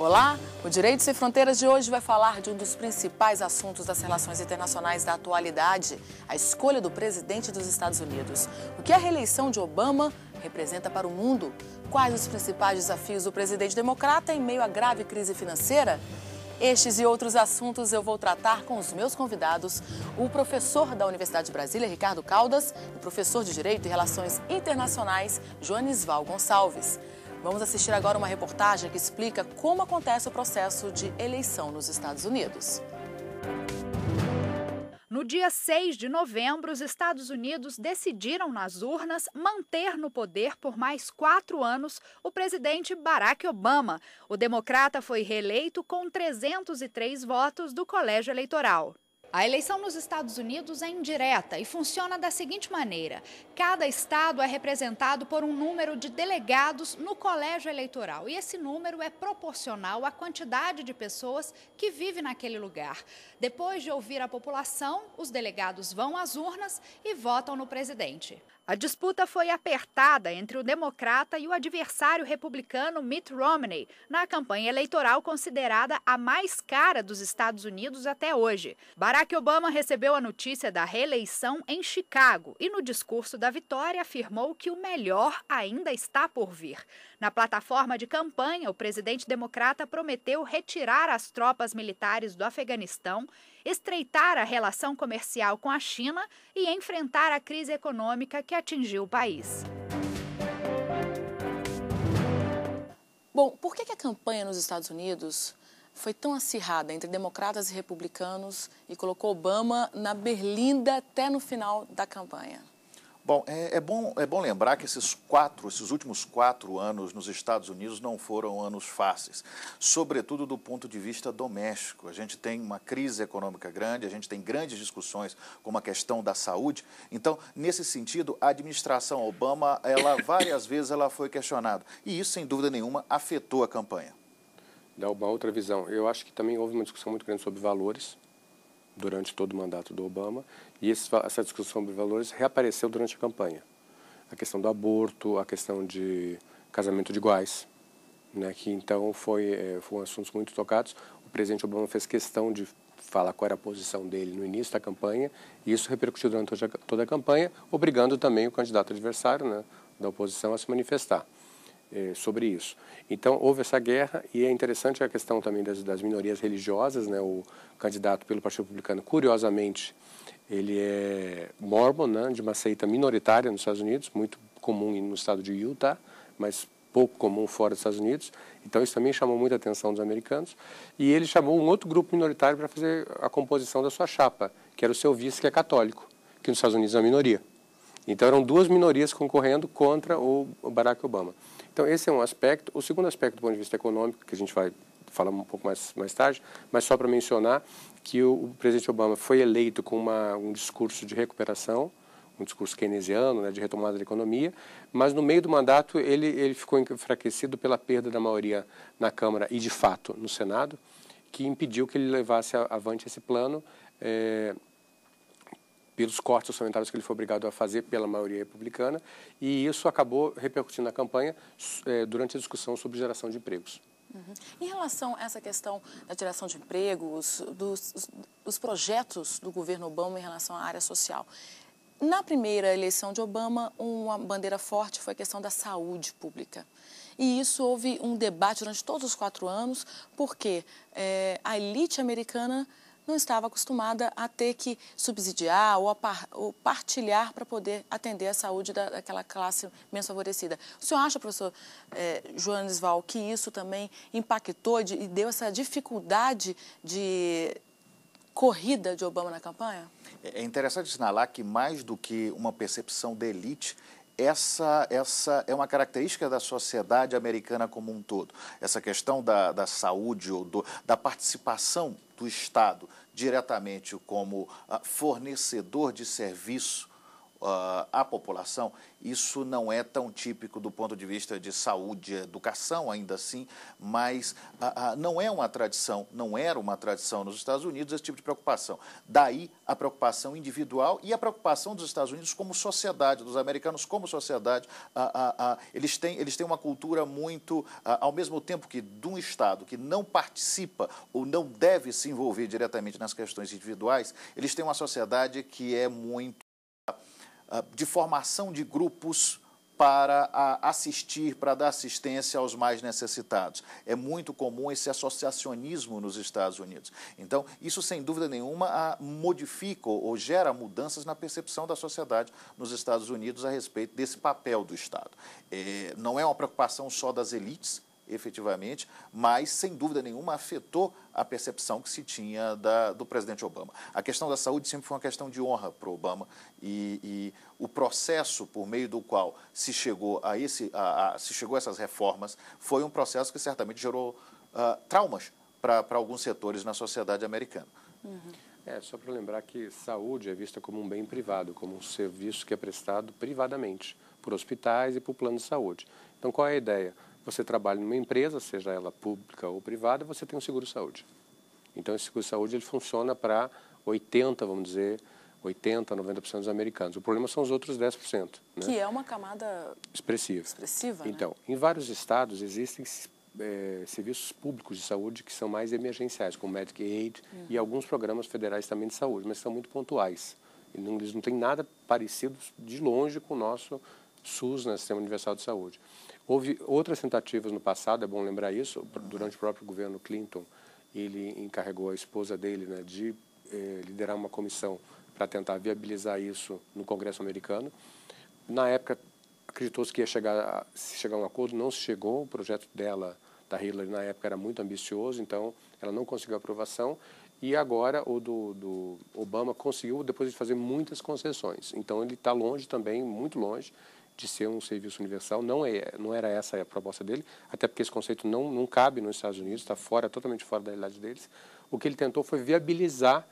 Olá, o Direito Sem Fronteiras de hoje vai falar de um dos principais assuntos das relações internacionais da atualidade, a escolha do presidente dos Estados Unidos. O que a reeleição de Obama representa para o mundo? Quais os principais desafios do presidente democrata em meio à grave crise financeira? Estes e outros assuntos eu vou tratar com os meus convidados, o professor da Universidade de Brasília, Ricardo Caldas, e o professor de Direito e Relações Internacionais, Joanisval Gonçalves. Vamos assistir agora uma reportagem que explica como acontece o processo de eleição nos Estados Unidos. No dia 6 de novembro, os Estados Unidos decidiram nas urnas manter no poder por mais 4 anos o presidente Barack Obama. O democrata foi reeleito com 303 votos do colégio eleitoral. A eleição nos Estados Unidos é indireta e funciona da seguinte maneira: cada estado é representado por um número de delegados no colégio eleitoral e esse número é proporcional à quantidade de pessoas que vivem naquele lugar. Depois de ouvir a população, os delegados vão às urnas e votam no presidente. A disputa foi apertada entre o democrata e o adversário republicano Mitt Romney, na campanha eleitoral considerada a mais cara dos Estados Unidos até hoje. Barack Obama recebeu a notícia da reeleição em Chicago e, no discurso da vitória, afirmou que o melhor ainda está por vir. Na plataforma de campanha, o presidente democrata prometeu retirar as tropas militares do Afeganistão, estreitar a relação comercial com a China e enfrentar a crise econômica que atingiu o país. Bom, por que a campanha nos Estados Unidos foi tão acirrada entre democratas e republicanos e colocou Obama na berlinda até no final da campanha? Bom, é bom lembrar que esses últimos 4 anos nos Estados Unidos não foram anos fáceis, sobretudo do ponto de vista doméstico. A gente tem uma crise econômica grande, a gente tem grandes discussões como a questão da saúde. Então, nesse sentido, a administração Obama, várias vezes ela foi questionada. E isso, sem dúvida nenhuma, afetou a campanha. Dá uma outra visão. Eu acho que também houve uma discussão muito grande sobre valores durante todo o mandato do Obama, e essa discussão sobre valores reapareceu durante a campanha. A questão do aborto, a questão de casamento de iguais, né, que então foram assuntos muito tocados. O presidente Obama fez questão de falar qual era a posição dele no início da campanha, e isso repercutiu durante toda a campanha, obrigando também o candidato adversário, né, da oposição a se manifestar sobre isso. Então, houve essa guerra, e é interessante a questão também das minorias religiosas, né? O candidato pelo Partido Republicano, curiosamente, ele é mormon, né? De uma seita minoritária nos Estados Unidos, muito comum no estado de Utah, mas pouco comum fora dos Estados Unidos. Então, isso também chamou muita atenção dos americanos. E ele chamou um outro grupo minoritário para fazer a composição da sua chapa, que era o seu vice, que é católico, que nos Estados Unidos é uma minoria. Então, eram 2 minorias concorrendo contra o Barack Obama. Então, esse é um aspecto. O segundo aspecto, do ponto de vista econômico, que a gente vai falar um pouco mais tarde, mas só para mencionar que o presidente Obama foi eleito com um discurso de recuperação, um discurso keynesiano, né, de retomada da economia, mas no meio do mandato ele ficou enfraquecido pela perda da maioria na Câmara e, de fato, no Senado, que impediu que ele levasse avante esse plano pelos cortes orçamentários que ele foi obrigado a fazer pela maioria republicana, e isso acabou repercutindo na campanha durante a discussão sobre geração de empregos. Uhum. Em relação a essa questão da geração de empregos, dos projetos do governo Obama em relação à área social, na primeira eleição de Obama, uma bandeira forte foi a questão da saúde pública. E isso houve um debate durante todos os 4 anos, porque a elite americana não estava acostumada a ter que subsidiar ou partilhar para poder atender a saúde daquela classe menos favorecida. O senhor acha, professor Joanisval, que isso também impactou e deu essa dificuldade de corrida de Obama na campanha? É interessante assinalar que, mais do que uma percepção da elite, essa é uma característica da sociedade americana como um todo. Essa questão da saúde ou da participação do Estado diretamente como fornecedor de serviço à população, isso não é tão típico do ponto de vista de saúde e educação, ainda assim, mas não é uma tradição, não era uma tradição nos Estados Unidos esse tipo de preocupação. Daí a preocupação individual e a preocupação dos Estados Unidos como sociedade, dos americanos como sociedade. Eles têm uma cultura muito, ao mesmo tempo que de um Estado que não participa ou não deve se envolver diretamente nas questões individuais, eles têm uma sociedade que é muito de formação de grupos para assistir, para dar assistência aos mais necessitados. É muito comum esse associacionismo nos Estados Unidos. Então, isso, sem dúvida nenhuma, modifica ou gera mudanças na percepção da sociedade nos Estados Unidos a respeito desse papel do Estado. Não é uma preocupação só das elites, efetivamente, mas, sem dúvida nenhuma, afetou a percepção que se tinha do presidente Obama. A questão da saúde sempre foi uma questão de honra para o Obama e o processo por meio do qual se chegou a essas reformas foi um processo que certamente gerou traumas para alguns setores na sociedade americana. Só para lembrar que saúde é vista como um bem privado, como um serviço que é prestado privadamente por hospitais e por plano de saúde. Então, qual é a ideia? Você trabalha numa empresa, seja ela pública ou privada, você tem um seguro-saúde. Então, esse seguro-saúde ele funciona para 80%, 90% dos americanos. O problema são os outros 10%. Né? Que é uma camada expressiva. Então, né? Em vários estados existem serviços públicos de saúde que são mais emergenciais, como Medicaid e alguns programas federais também de saúde, mas são muito pontuais. Eles não têm nada parecido de longe com o nosso SUS, né, Sistema Universal de Saúde. Houve outras tentativas no passado, é bom lembrar isso, durante o próprio governo Clinton, ele encarregou a esposa dele, né, de liderar uma comissão para tentar viabilizar isso no Congresso americano. Na época, acreditou-se que ia chegar a um acordo, não se chegou, o projeto dela, da Hillary, na época era muito ambicioso, então ela não conseguiu aprovação, e agora o do Obama conseguiu, depois de fazer muitas concessões. Então ele está longe também, muito longe, de ser um serviço universal. Não era essa a proposta dele, até porque esse conceito não cabe nos Estados Unidos, está totalmente fora da realidade deles. O que ele tentou foi viabilizar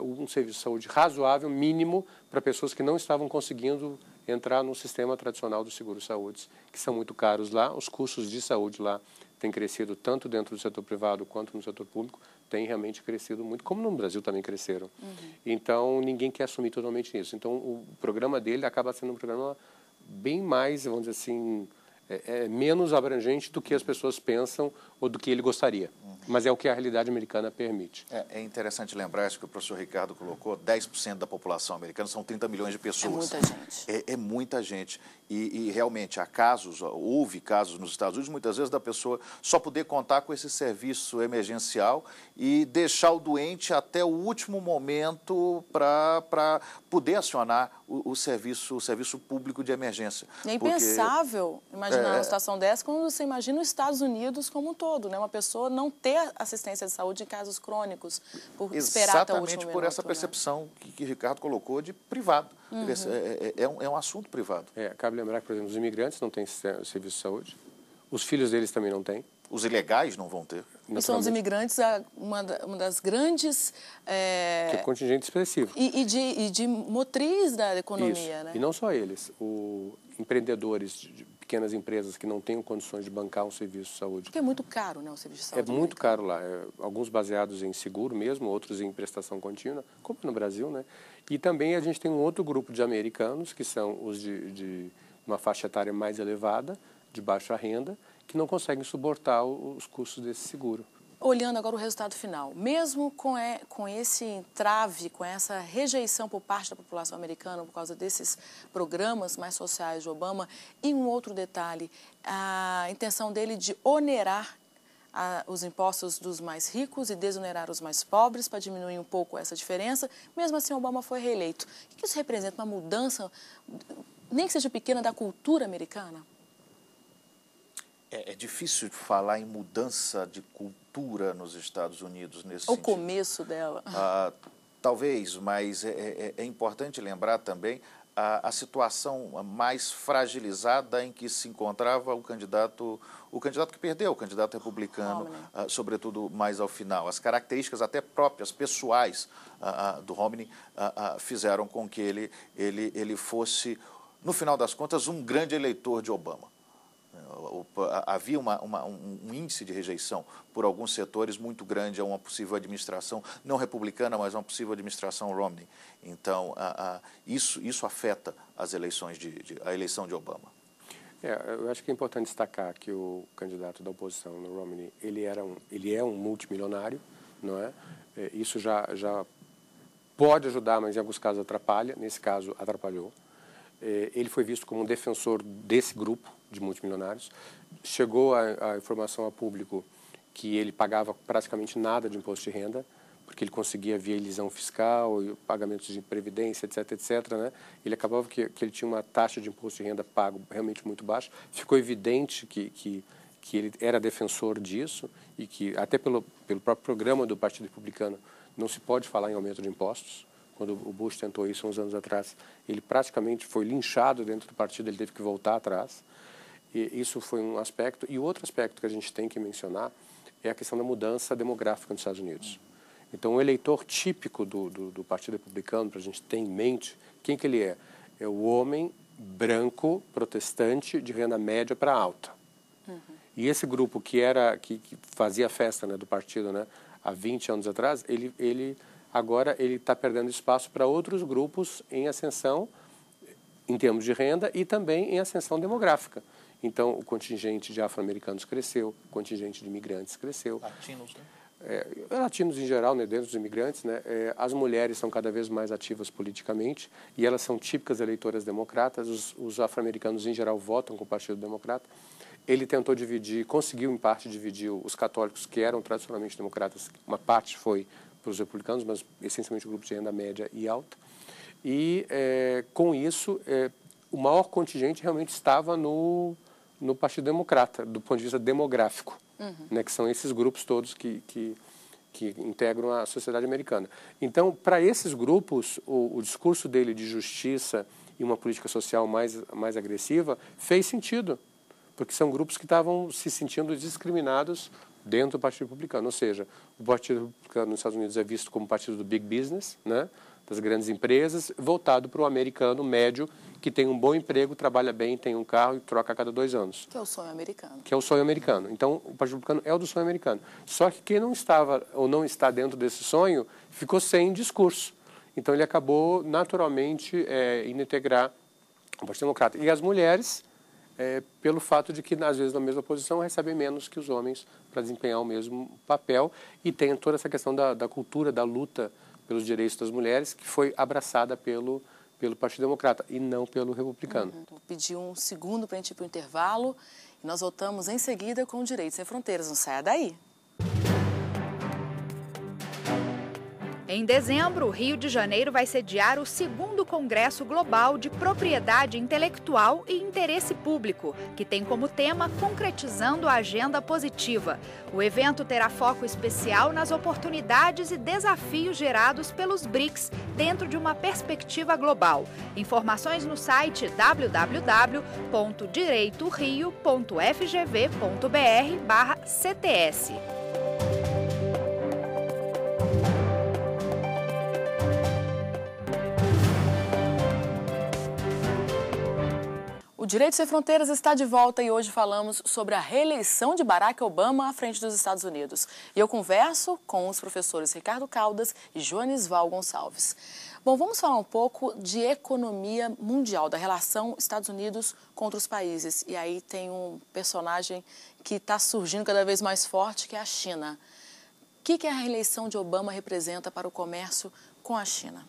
um serviço de saúde razoável, mínimo, para pessoas que não estavam conseguindo entrar no sistema tradicional dos seguros-saúde, que são muito caros lá. Os custos de saúde lá têm crescido tanto dentro do setor privado quanto no setor público, têm realmente crescido muito, como no Brasil também cresceram. Então, ninguém quer assumir totalmente isso. Então, o programa dele acaba sendo um programa bem mais, vamos dizer assim, menos abrangente do que as pessoas pensam ou do que ele gostaria. Mas é o que a realidade americana permite. É interessante lembrar isso que o professor Ricardo colocou, 10% da população americana são 30 milhões de pessoas. É muita gente. É muita gente. E realmente houve casos nos Estados Unidos, muitas vezes, da pessoa só poder contar com esse serviço emergencial e deixar o doente até o último momento para poder acionar o serviço público de emergência. É impensável imaginar uma situação dessa quando você imagina os Estados Unidos como um todo, né? Uma pessoa não ter assistência de saúde em casos crônicos, por esperar até o último Exatamente por essa percepção que Ricardo colocou de privado. É um assunto privado. Cabe lembrar que, por exemplo, os imigrantes não têm serviço de saúde, os filhos deles também não têm. Os ilegais não vão ter. E são os imigrantes uma das grandes... Que é contingente expressivo. E de motriz da economia, Isso. né? E não só eles, empreendedores de pequenas empresas que não tenham condições de bancar um serviço de saúde. Porque é muito caro, né, o serviço de saúde. É muito caro lá. Alguns baseados em seguro mesmo, outros em prestação contínua, como no Brasil, né? E também a gente tem um outro grupo de americanos, que são os de uma faixa etária mais elevada, de baixa renda, que não conseguem suportar os custos desse seguro. Olhando agora o resultado final, mesmo com esse entrave, com essa rejeição por parte da população americana por causa desses programas mais sociais de Obama, e um outro detalhe, a intenção dele de onerar os impostos dos mais ricos e desonerar os mais pobres para diminuir um pouco essa diferença, mesmo assim Obama foi reeleito. O que isso representa? Uma mudança, nem que seja pequena, da cultura americana? É difícil falar em mudança de cultura nos Estados Unidos nesse sentido. O começo dela. Talvez, mas é importante lembrar também a situação mais fragilizada em que se encontrava o candidato que perdeu, o candidato republicano, sobretudo mais ao final. As características até próprias, pessoais do Romney fizeram com que ele fosse, no final das contas, um grande eleitor de Obama. Havia um índice de rejeição por alguns setores muito grande a uma possível administração, não republicana, mas uma possível administração Romney. Então, isso afeta as eleições a eleição de Obama. Eu acho que é importante destacar que o candidato da oposição, no Romney, ele é um multimilionário, não é? Isso já pode ajudar, mas em alguns casos atrapalha. Nesse caso, atrapalhou. Ele foi visto como um defensor desse grupo de multimilionários. Chegou a informação a público que ele pagava praticamente nada de imposto de renda, porque ele conseguia via elisão fiscal, pagamentos de previdência, etc., né? Ele acabava que ele tinha uma taxa de imposto de renda pago realmente muito baixa. Ficou evidente que ele era defensor disso e que, até pelo próprio programa do Partido Republicano, não se pode falar em aumento de impostos. Quando o Bush tentou isso uns anos atrás, ele praticamente foi linchado dentro do partido, ele teve que voltar atrás. E isso foi um aspecto. E o outro aspecto que a gente tem que mencionar é a questão da mudança demográfica nos Estados Unidos. Então, o eleitor típico do Partido Republicano, para a gente ter em mente, quem que ele é? É o homem branco, protestante, de renda média para alta. E esse grupo que fazia festa, né, do partido, né, há 20 anos atrás, agora ele está perdendo espaço para outros grupos em ascensão, em termos de renda, e também em ascensão demográfica. Então, o contingente de afro-americanos cresceu, o contingente de imigrantes cresceu. Latinos, né? Latinos em geral, né, dentro dos imigrantes, né, as mulheres são cada vez mais ativas politicamente e elas são típicas eleitoras democratas. Os afro-americanos em geral votam com o Partido Democrata. Ele tentou conseguiu em parte dividir os católicos que eram tradicionalmente democratas. Uma parte foi para os republicanos, mas essencialmente o grupo de renda média e alta. E com isso, o maior contingente realmente estava no Partido Democrata, do ponto de vista demográfico. Né, que são esses grupos todos que integram a sociedade americana. Então, para esses grupos, o discurso dele de justiça e uma política social mais agressiva fez sentido, porque são grupos que estavam se sentindo discriminados dentro do Partido Republicano. Ou seja, o Partido Republicano nos Estados Unidos é visto como partido do big business, né, das grandes empresas, voltado para o americano médio, que tem um bom emprego, trabalha bem, tem um carro e troca a cada 2 anos. Que é o sonho americano. Que é o sonho americano. Então, o Partido Republicano é o do sonho americano. Só que quem não estava ou não está dentro desse sonho ficou sem discurso. Então, ele acabou naturalmente indo integrar o Partido Democrata. E as mulheres, pelo fato de que, às vezes, na mesma posição, recebem menos que os homens para desempenhar o mesmo papel. E tem toda essa questão da cultura, da luta pelos direitos das mulheres, que foi abraçada pelo Partido Democrata e não pelo Republicano. Vou pedir um segundo para a gente ir para o intervalo e nós voltamos em seguida com o Direitos Sem Fronteiras. Não saia daí. Em dezembro, o Rio de Janeiro vai sediar o 2º Congresso Global de Propriedade Intelectual e Interesse Público, que tem como tema Concretizando a Agenda Positiva. O evento terá foco especial nas oportunidades e desafios gerados pelos BRICS dentro de uma perspectiva global. Informações no site www.direitorio.fgv.br/CTS. O Direitos Sem Fronteiras está de volta e hoje falamos sobre a reeleição de Barack Obama à frente dos Estados Unidos. E eu converso com os professores Ricardo Caldas e Joanisval Gonçalves. Bom, vamos falar um pouco de economia mundial, da relação Estados Unidos com outros países. E aí tem um personagem que está surgindo cada vez mais forte, que é a China. O que a reeleição de Obama representa para o comércio com a China?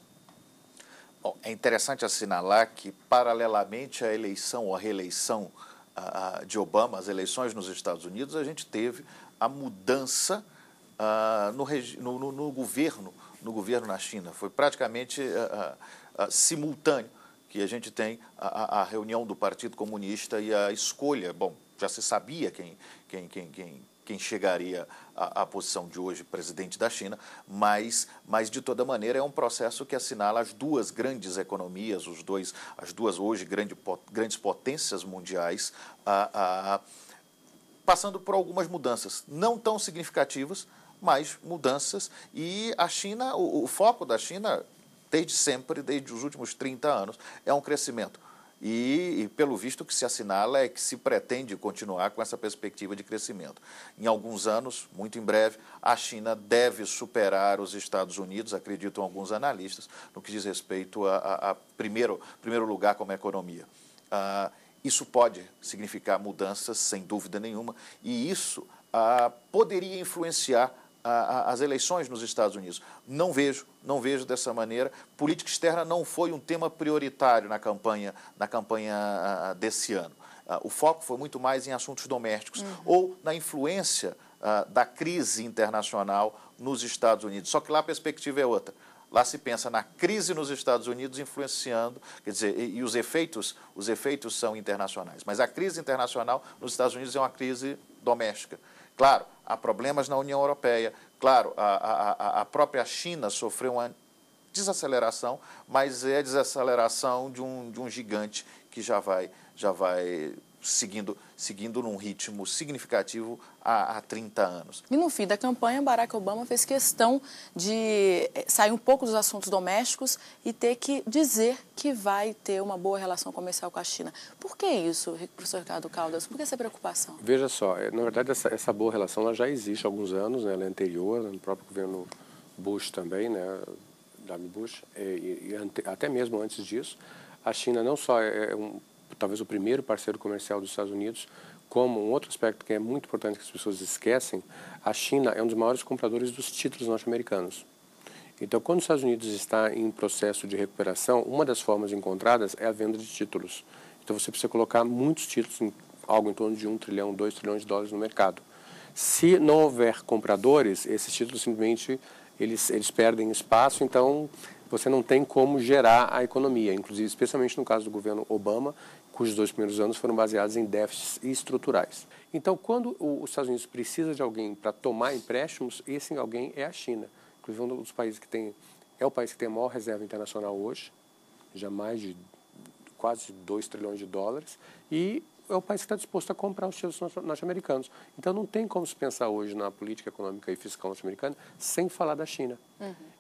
Bom, é interessante assinalar que, paralelamente à eleição ou à reeleição de Obama, as eleições nos Estados Unidos, a gente teve a mudança no governo na China. Foi praticamente simultâneo que a gente tem a reunião do Partido Comunista e a escolha. Bom, já se sabia quem quem chegaria à posição de hoje presidente da China, mas de toda maneira é um processo que assinala as duas grandes economias, as duas hoje grandes potências mundiais, passando por algumas mudanças, não tão significativas, mas mudanças. E a China, o foco da China, desde sempre, desde os últimos 30 anos, é um crescimento. E, pelo visto, o que se assinala é que se pretende continuar com essa perspectiva de crescimento. Em alguns anos, muito em breve, a China deve superar os Estados Unidos, acreditam alguns analistas, no que diz respeito a primeiro lugar como economia. Isso pode significar mudanças, sem dúvida nenhuma, e isso poderia influenciar as eleições nos Estados Unidos. Não vejo dessa maneira. Política externa não foi um tema prioritário na campanha desse ano. O foco foi muito mais em assuntos domésticos ou na influência da crise internacional nos Estados Unidos. Só que lá a perspectiva é outra. Lá se pensa na crise nos Estados Unidos influenciando, quer dizer, e os efeitos são internacionais. Mas a crise internacional nos Estados Unidos é uma crise doméstica. Claro, há problemas na União Europeia, claro, a própria China sofreu uma desaceleração, mas é a desaceleração de um gigante que já vai seguindo num ritmo significativo há 30 anos. E no fim da campanha, Barack Obama fez questão de sair um pouco dos assuntos domésticos e ter que dizer que vai ter uma boa relação comercial com a China. Por que isso, professor Ricardo Caldas? Por que essa preocupação? Veja só, na verdade essa boa relação ela já existe há alguns anos, né? Ela é anterior, no próprio governo Bush também, né? W. Bush, até mesmo antes disso. A China não só talvez o primeiro parceiro comercial dos Estados Unidos, como um outro aspecto que é muito importante que as pessoas esquecem, a China é um dos maiores compradores dos títulos norte-americanos. Então, quando os Estados Unidos está em processo de recuperação, uma das formas encontradas é a venda de títulos. Então, você precisa colocar muitos títulos, algo em torno de 1 trilhão, 2 trilhões de dólares no mercado. Se não houver compradores, esses títulos simplesmente eles perdem espaço, então você não tem como gerar a economia, inclusive, especialmente no caso do governo Obama, cujos 2 primeiros anos foram baseados em déficits estruturais. Então, quando os Estados Unidos precisa de alguém para tomar empréstimos, esse alguém é a China. Inclusive, um dos países é o país que tem a maior reserva internacional hoje, já mais de quase 2 trilhões de dólares, e é o país que está disposto a comprar os títulos norte-americanos. Então, não tem como se pensar hoje na política econômica e fiscal norte-americana sem falar da China.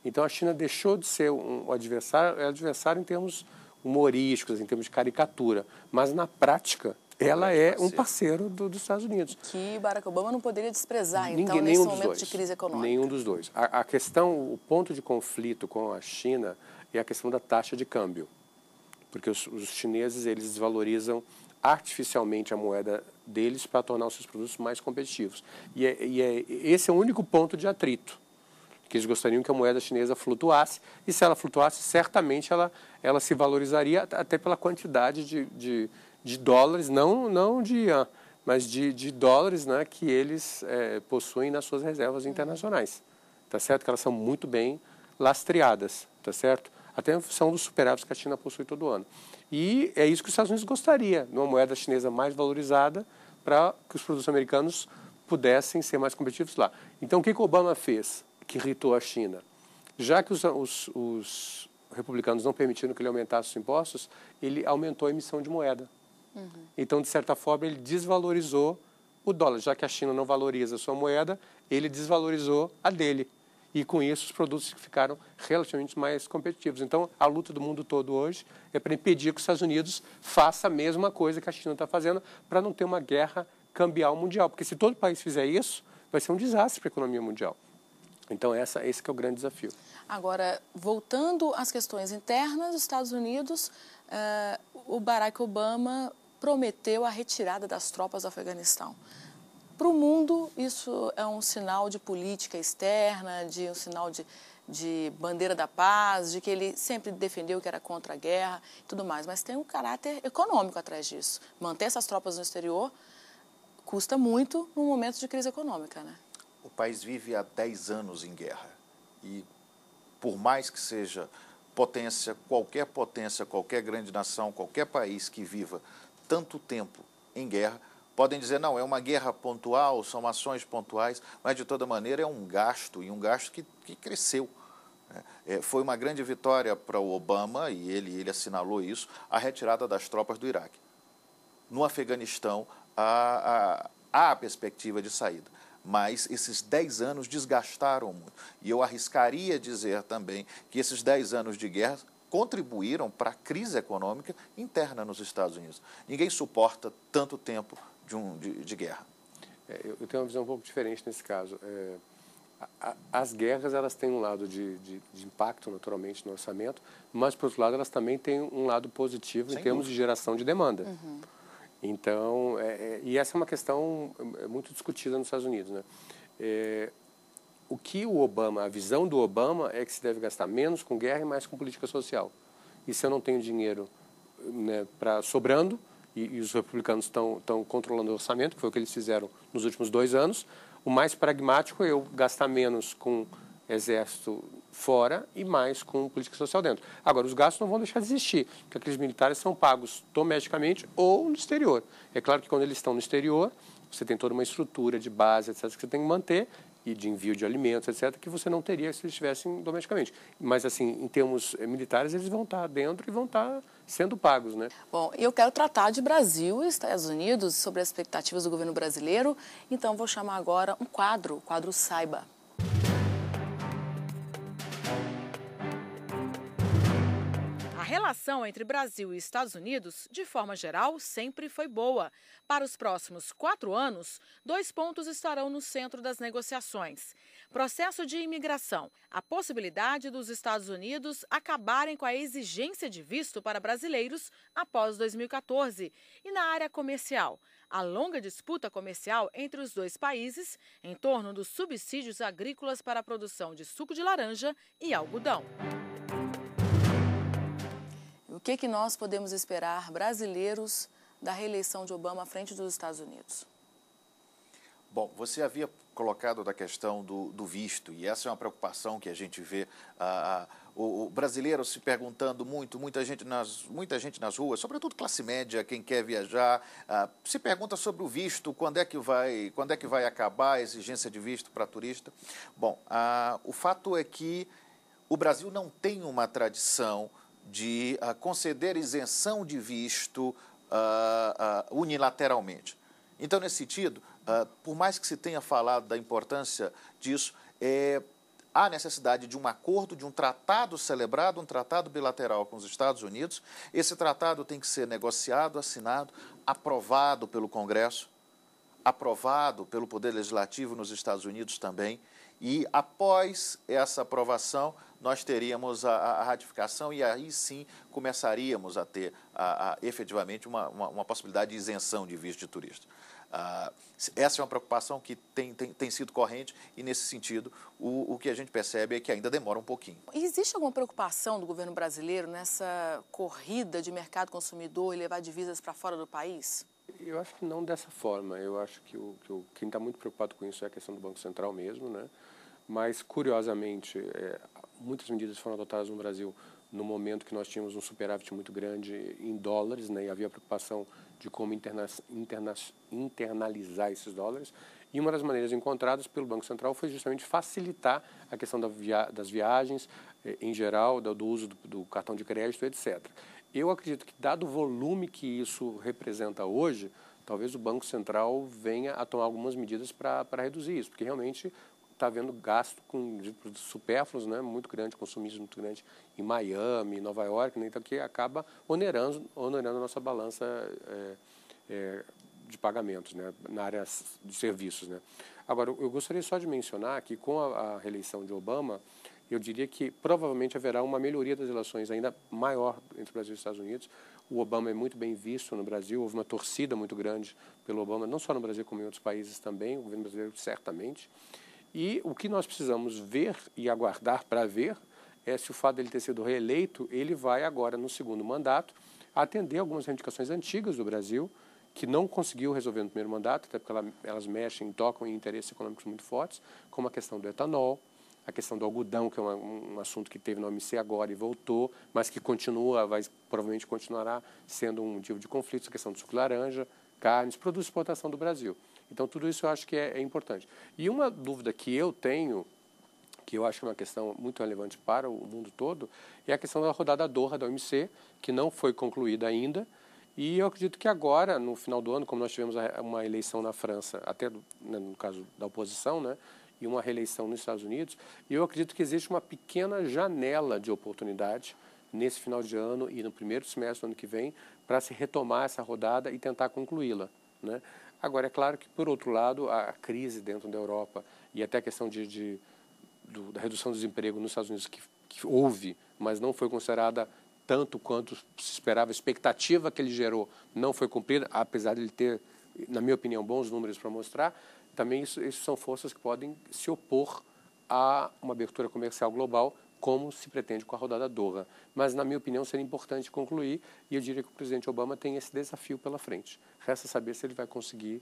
Então, a China deixou de ser um adversário em termos humorísticos, em termos de caricatura, mas, na prática, ela é um parceiro dos Estados Unidos. Que Barack Obama não poderia desprezar, então, nesse momento de crise econômica. Nenhum dos dois. A questão, o ponto de conflito com a China é a questão da taxa de câmbio, porque os chineses eles desvalorizam artificialmente a moeda deles para tornar os seus produtos mais competitivos. Esse é o único ponto de atrito, que eles gostariam que a moeda chinesa flutuasse, e se ela flutuasse, certamente ela se valorizaria até pela quantidade de dólares, não de yuan, mas de dólares, né, que eles possuem nas suas reservas internacionais. Tá certo? Que elas são muito bem lastreadas, tá certo? Até em função dos superávites que a China possui todo ano. E é isso que os Estados Unidos gostaria, de uma moeda chinesa mais valorizada para que os produtos americanos pudessem ser mais competitivos lá. Então, o que o Obama fez que irritou a China? Já que os republicanos não permitiram que ele aumentasse os impostos, ele aumentou a emissão de moeda. Então, de certa forma, ele desvalorizou o dólar. Já que a China não valoriza a sua moeda, ele desvalorizou a dele. E, com isso, os produtos ficaram relativamente mais competitivos. Então, a luta do mundo todo hoje é para impedir que os Estados Unidos façam a mesma coisa que a China está fazendo para não ter uma guerra cambial mundial. Porque se todo país fizer isso, vai ser um desastre para a economia mundial. Então, esse que é o grande desafio. Agora, voltando às questões internas dos Estados Unidos, o Barack Obama prometeu a retirada das tropas do Afeganistão. Para o mundo, isso é um sinal de política externa, um sinal de bandeira da paz, de que ele sempre defendeu que era contra a guerra e tudo mais. Mas tem um caráter econômico atrás disso. Manter essas tropas no exterior custa muito num momento de crise econômica, né? O país vive há 10 anos em guerra. E por mais que seja potência, qualquer grande nação, qualquer país que viva tanto tempo em guerra, Podem dizer, não, é uma guerra pontual, são ações pontuais, mas de toda maneira é um gasto, e um gasto que cresceu. Foi uma grande vitória para o Obama, e ele assinalou isso, a retirada das tropas do Iraque. No Afeganistão, há a perspectiva de saída, mas esses 10 anos desgastaram muito. E eu arriscaria dizer também que esses 10 anos de guerra contribuíram para a crise econômica interna nos Estados Unidos. Ninguém suporta tanto tempo de guerra. Eu tenho uma visão um pouco diferente nesse caso. As guerras, elas têm um lado de impacto, naturalmente, no orçamento, mas, por outro lado, elas também têm um lado positivo em termos de geração de demanda. Uhum. Então, e essa é uma questão muito discutida nos Estados Unidos, né? O que a visão do Obama é que se deve gastar menos com guerra e mais com política social. E se eu não tenho dinheiro, né, sobrando, e os republicanos estão controlando o orçamento, que foi o que eles fizeram nos últimos 2 anos, o mais pragmático é eu gastar menos com exército fora e mais com política social dentro. Agora, os gastos não vão deixar de existir, porque aqueles militares são pagos domesticamente ou no exterior. É claro que quando eles estão no exterior, você tem toda uma estrutura de base, etc., que você tem que manter, e de envio de alimentos, etc., que você não teria se eles estivessem domesticamente. Mas, assim, em termos militares, eles vão estar dentro e vão estar sendo pagos, né? Bom, eu quero tratar de Brasil e Estados Unidos, sobre as expectativas do governo brasileiro, então vou chamar agora o quadro Saiba. A relação entre Brasil e Estados Unidos, de forma geral, sempre foi boa. Para os próximos 4 anos, 2 pontos estarão no centro das negociações. Processo de imigração. A possibilidade dos Estados Unidos acabarem com a exigência de visto para brasileiros após 2014. E na área comercial, a longa disputa comercial entre os 2 países em torno dos subsídios agrícolas para a produção de suco de laranja e algodão. O que nós podemos esperar, brasileiros, da reeleição de Obama à frente dos Estados Unidos? Bom, você havia colocado da questão do visto, e essa é uma preocupação que a gente vê. O brasileiro se perguntando muita gente nas ruas, sobretudo classe média, quem quer viajar, se pergunta sobre o visto, quando é que vai acabar a exigência de visto para turista. Bom, o fato é que o Brasil não tem uma tradição de conceder isenção de visto unilateralmente. Então, nesse sentido, por mais que se tenha falado da importância disso, há necessidade de um acordo, de um tratado celebrado, um tratado bilateral com os Estados Unidos. Esse tratado tem que ser negociado, assinado, aprovado pelo Congresso, aprovado pelo Poder Legislativo nos Estados Unidos também. E, após essa aprovação, nós teríamos a ratificação e aí sim começaríamos a ter efetivamente uma possibilidade de isenção de visto de turista. Essa é uma preocupação que tem sido corrente e, nesse sentido, o que a gente percebe é que ainda demora um pouquinho. Existe alguma preocupação do governo brasileiro nessa corrida de mercado consumidor e levar divisas para fora do país? Eu acho que não dessa forma. Eu acho que quem está muito preocupado com isso é a questão do Banco Central mesmo, né? Mas, curiosamente, muitas medidas foram adotadas no Brasil no momento que nós tínhamos um superávit muito grande em dólares, né? E havia preocupação de como internalizar esses dólares. E uma das maneiras encontradas pelo Banco Central foi justamente facilitar a questão das viagens, em geral, do uso do cartão de crédito, etc. Eu acredito que, dado o volume que isso representa hoje, talvez o Banco Central venha a tomar algumas medidas para reduzir isso, porque realmente está havendo gasto com supérfluos, né, muito grande, consumismo muito grande em Miami, Nova York, né, então que acaba onerando a nossa balança de pagamentos, né, na área de serviços, né. Agora, eu gostaria só de mencionar que com a reeleição de Obama, eu diria que provavelmente haverá uma melhoria das relações ainda maior entre o Brasil e os Estados Unidos. O Obama é muito bem visto no Brasil, houve uma torcida muito grande pelo Obama, não só no Brasil como em outros países também, o governo brasileiro certamente. E o que nós precisamos ver e aguardar para ver é se o fato dele ter sido reeleito, ele vai agora, no segundo mandato, atender algumas reivindicações antigas do Brasil, que não conseguiu resolver no primeiro mandato, até porque elas tocam em interesses econômicos muito fortes, como a questão do etanol, a questão do algodão, que é um assunto que teve na OMC agora e voltou, mas que continua, provavelmente continuará sendo um motivo de conflito, a questão do suco de laranja, carnes, produtos de exportação do Brasil. Então, tudo isso eu acho que é importante. E uma dúvida que eu tenho, que eu acho que é uma questão muito relevante para o mundo todo, é a questão da rodada Doha da OMC, que não foi concluída ainda. E eu acredito que agora, no final do ano, como nós tivemos uma eleição na França, até no caso da oposição, né, e uma reeleição nos Estados Unidos, e eu acredito que existe uma pequena janela de oportunidade nesse final de ano e no primeiro semestre do ano que vem para se retomar essa rodada e tentar concluí-la, né? Agora, é claro que, por outro lado, a crise dentro da Europa e até a questão da redução do desemprego nos Estados Unidos, que houve, mas não foi considerada tanto quanto se esperava, a expectativa que ele gerou não foi cumprida, apesar de ele ter, na minha opinião, bons números para mostrar, também isso são forças que podem se opor a uma abertura comercial global, como se pretende com a rodada Doha. Mas, na minha opinião, seria importante concluir, e eu diria que o presidente Obama tem esse desafio pela frente. Resta saber se ele vai conseguir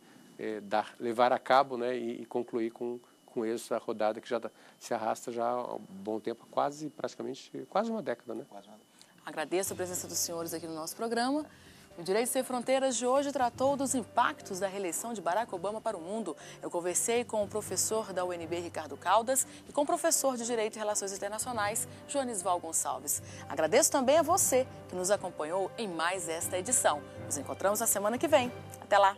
levar a cabo, né, e concluir com essa rodada que já se arrasta já há um bom tempo, quase uma década, né? Agradeço a presença dos senhores aqui no nosso programa. O Direito Sem Fronteiras de hoje tratou dos impactos da reeleição de Barack Obama para o mundo. Eu conversei com o professor da UNB, Ricardo Caldas, e com o professor de Direito e Relações Internacionais, Joanisval Gonçalves. Agradeço também a você que nos acompanhou em mais esta edição. Nos encontramos na semana que vem. Até lá!